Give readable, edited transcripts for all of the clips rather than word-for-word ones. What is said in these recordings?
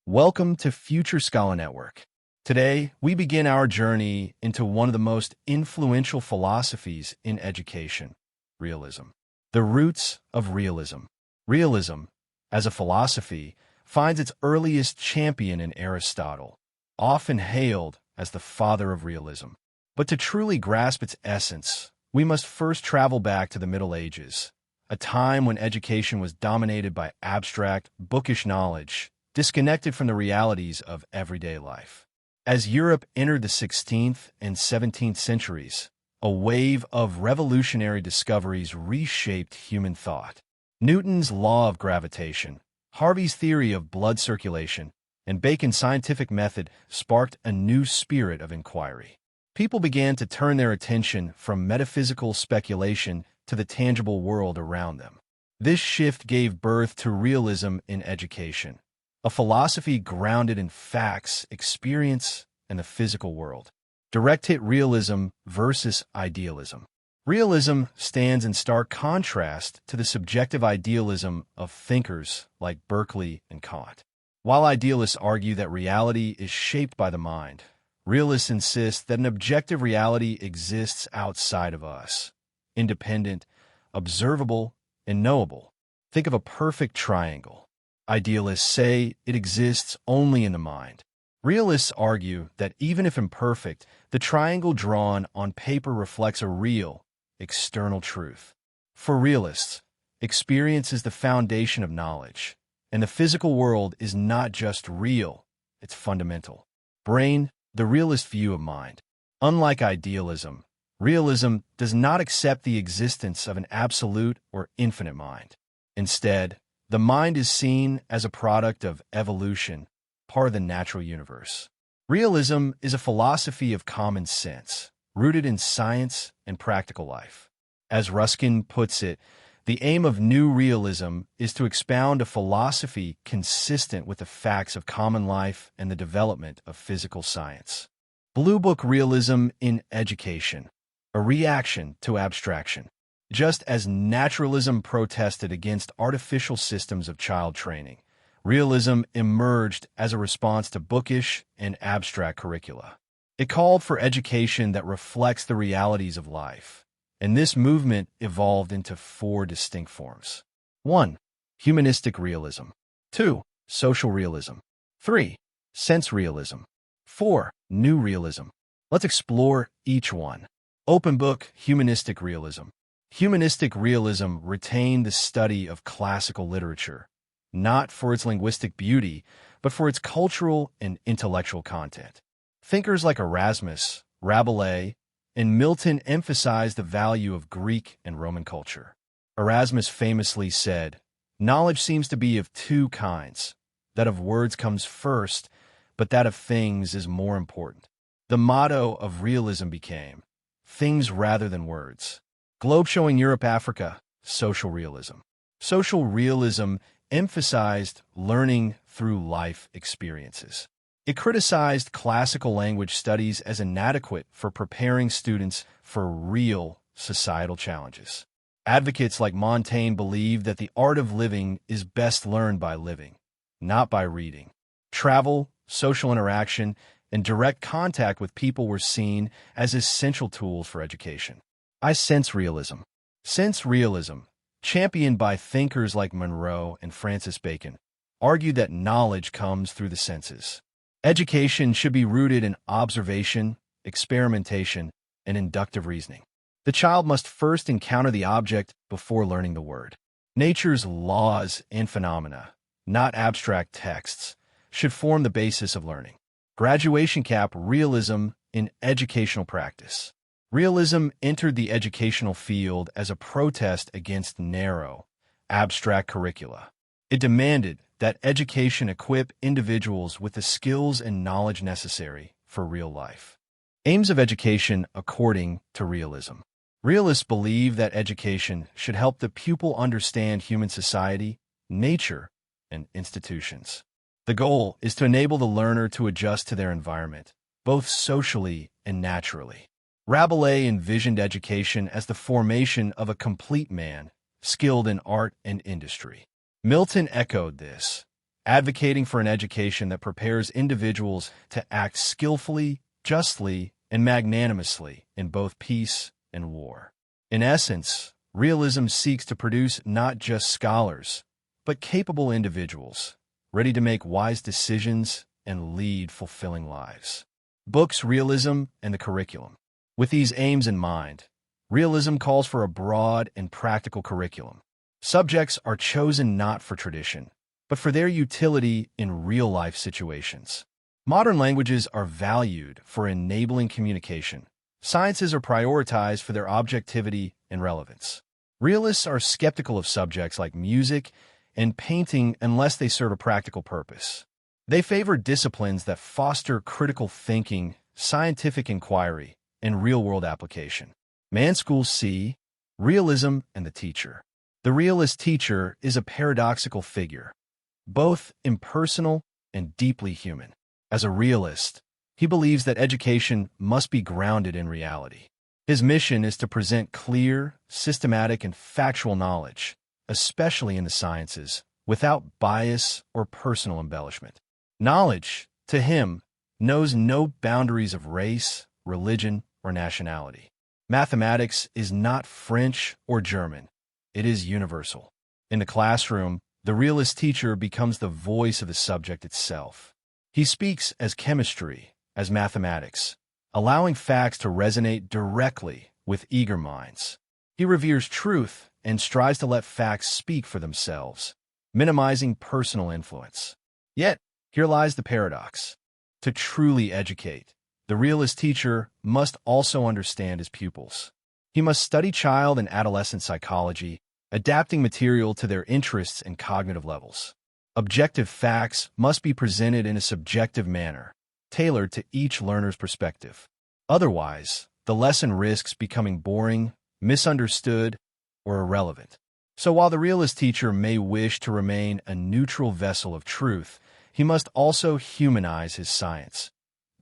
Welcome to Future Scholar Network. Today, we begin our journey into one of the most influential philosophies in education, realism. The roots of realism. Realism, as a philosophy, finds its earliest champion in Aristotle, often hailed as the father of realism. But to truly grasp its essence, we must first travel back to the Middle Ages, a time when education was dominated by abstract, bookish knowledge, disconnected from the realities of everyday life. As Europe entered the 16th and 17th centuries, a wave of revolutionary discoveries reshaped human thought. Newton's law of gravitation, Harvey's theory of blood circulation, and Bacon's scientific method sparked a new spirit of inquiry. People began to turn their attention from metaphysical speculation to the tangible world around them. This shift gave birth to realism in education, a philosophy grounded in facts, experience, and the physical world. Direct-hit realism versus idealism. Realism stands in stark contrast to the subjective idealism of thinkers like Berkeley and Kant. While idealists argue that reality is shaped by the mind, realists insist that an objective reality exists outside of us, independent, observable, and knowable. Think of a perfect triangle. Idealists say it exists only in the mind. Realists argue that even if imperfect, the triangle drawn on paper reflects a real, external truth. For realists, experience is the foundation of knowledge, and the physical world is not just real, it's fundamental. Brain, the realist view of mind. Unlike idealism, realism does not accept the existence of an absolute or infinite mind. Instead, the mind is seen as a product of evolution, part of the natural universe. Realism is a philosophy of common sense, rooted in science and practical life. As Ruskin puts it, the aim of new realism is to expound a philosophy consistent with the facts of common life and the development of physical science. Blue Book realism in education, a reaction to abstraction. Just as naturalism protested against artificial systems of child training, realism emerged as a response to bookish and abstract curricula. It called for education that reflects the realities of life, and this movement evolved into four distinct forms. 1. Humanistic realism. 2. Social realism. 3. Sense realism. 4. New realism. Let's explore each one. Open book humanistic realism. Humanistic realism retained the study of classical literature, not for its linguistic beauty, but for its cultural and intellectual content. Thinkers like Erasmus, Rabelais, and Milton emphasized the value of Greek and Roman culture. Erasmus famously said, "Knowledge seems to be of two kinds. That of words comes first, but that of things is more important." The motto of realism became, "Things rather than words." Globe showing Europe-Africa, social realism. Social realism emphasized learning through life experiences. It criticized classical language studies as inadequate for preparing students for real societal challenges. Advocates like Montaigne believed that the art of living is best learned by living, not by reading. Travel, social interaction, and direct contact with people were seen as essential tools for education. Sense realism. Sense realism, championed by thinkers like Monroe and Francis Bacon, argued that knowledge comes through the senses. Education should be rooted in observation, experimentation, and inductive reasoning. The child must first encounter the object before learning the word. Nature's laws and phenomena, not abstract texts, should form the basis of learning. Graduation cap realism in educational practice. Realism entered the educational field as a protest against narrow, abstract curricula. It demanded that education equip individuals with the skills and knowledge necessary for real life. Aims of education according to realism. Realists believe that education should help the pupil understand human society, nature, and institutions. The goal is to enable the learner to adjust to their environment, both socially and naturally. Rabelais envisioned education as the formation of a complete man, skilled in art and industry. Milton echoed this, advocating for an education that prepares individuals to act skillfully, justly, and magnanimously in both peace and war. In essence, realism seeks to produce not just scholars, but capable individuals, ready to make wise decisions and lead fulfilling lives. Books, realism, and the curriculum. With these aims in mind, realism calls for a broad and practical curriculum. Subjects are chosen not for tradition, but for their utility in real-life situations. Modern languages are valued for enabling communication. Sciences are prioritized for their objectivity and relevance. Realists are skeptical of subjects like music and painting unless they serve a practical purpose. They favor disciplines that foster critical thinking, scientific inquiry, and real-world application. Man schools see realism and the teacher. The realist teacher is a paradoxical figure, both impersonal and deeply human. As a realist, he believes that education must be grounded in reality. His mission is to present clear, systematic, and factual knowledge, especially in the sciences, without bias or personal embellishment. Knowledge, to him, knows no boundaries of race, religion, or nationality. Mathematics is not French or German. It is universal. In the classroom, the realist teacher becomes the voice of the subject itself. He speaks as chemistry, as mathematics, allowing facts to resonate directly with eager minds. He reveres truth and strives to let facts speak for themselves, minimizing personal influence. Yet, here lies the paradox. To truly educate, the realist teacher must also understand his pupils. He must study child and adolescent psychology, adapting material to their interests and cognitive levels. Objective facts must be presented in a subjective manner, tailored to each learner's perspective. Otherwise, the lesson risks becoming boring, misunderstood, or irrelevant. So while the realist teacher may wish to remain a neutral vessel of truth, he must also humanize his science,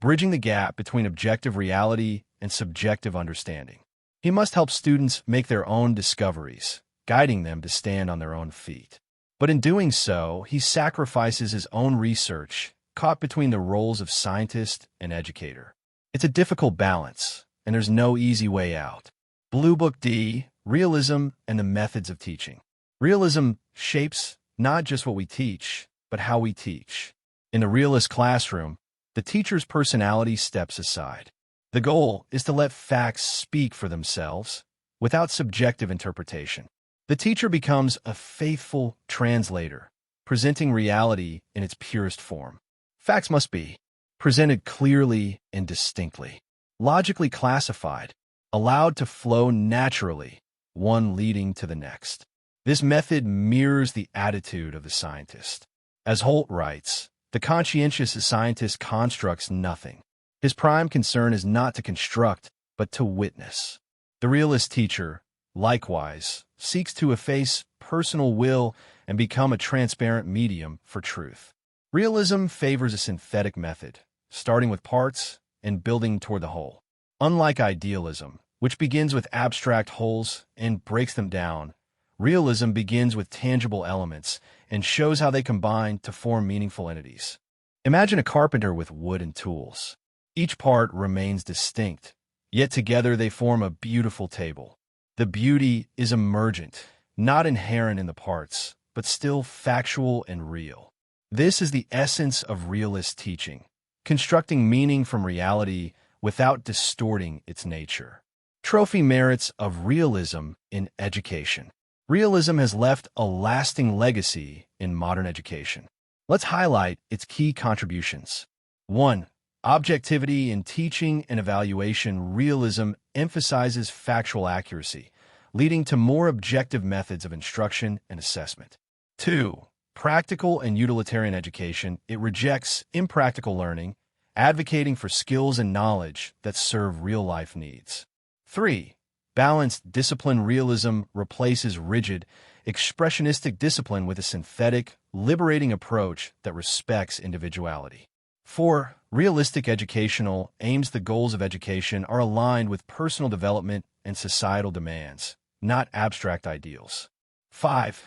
bridging the gap between objective reality and subjective understanding. He must help students make their own discoveries, guiding them to stand on their own feet. But in doing so, he sacrifices his own research, caught between the roles of scientist and educator. It's a difficult balance, and there's no easy way out. Blue Book D, Realism and the Methods of Teaching. Realism shapes not just what we teach, but how we teach. In the realist classroom, the teacher's personality steps aside. The goal is to let facts speak for themselves, without subjective interpretation. The teacher becomes a faithful translator, presenting reality in its purest form. Facts must be presented clearly and distinctly, logically classified, allowed to flow naturally, one leading to the next. This method mirrors the attitude of the scientist. As Holt writes, the conscientious scientist constructs nothing. His prime concern is not to construct, but to witness. The realist teacher, likewise, seeks to efface personal will and become a transparent medium for truth. Realism favors a synthetic method, starting with parts and building toward the whole. Unlike idealism, which begins with abstract wholes and breaks them down, realism begins with tangible elements and shows how they combine to form meaningful entities. Imagine a carpenter with wood and tools. Each part remains distinct, yet together they form a beautiful table. The beauty is emergent, not inherent in the parts, but still factual and real. This is the essence of realist teaching, constructing meaning from reality without distorting its nature. Trophy merits of realism in education. Realism has left a lasting legacy in modern education. Let's highlight its key contributions. 1. Objectivity in teaching and evaluation. Realism emphasizes factual accuracy, leading to more objective methods of instruction and assessment. 2. Practical and utilitarian education. It rejects impractical learning, advocating for skills and knowledge that serve real-life needs. 3. Balanced discipline. Realism replaces rigid, expressionistic discipline with a synthetic, liberating approach that respects individuality. 4. Realistic educational aims. The goals of education are aligned with personal development and societal demands, not abstract ideals. 5.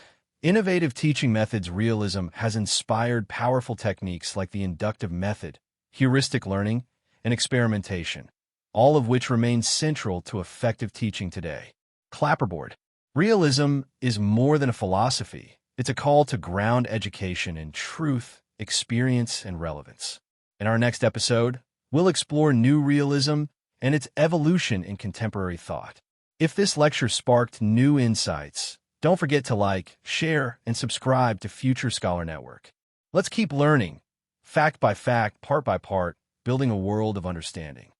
Innovative teaching methods realism has inspired powerful techniques like the inductive method, heuristic learning, and experimentation, all of which remain central to effective teaching today. Clapperboard. Realism is more than a philosophy. It's a call to ground education in truth, experience, and relevance. In our next episode, we'll explore new realism and its evolution in contemporary thought. If this lecture sparked new insights, don't forget to like, share, and subscribe to Future Scholar Network. Let's keep learning, fact by fact, part by part, building a world of understanding.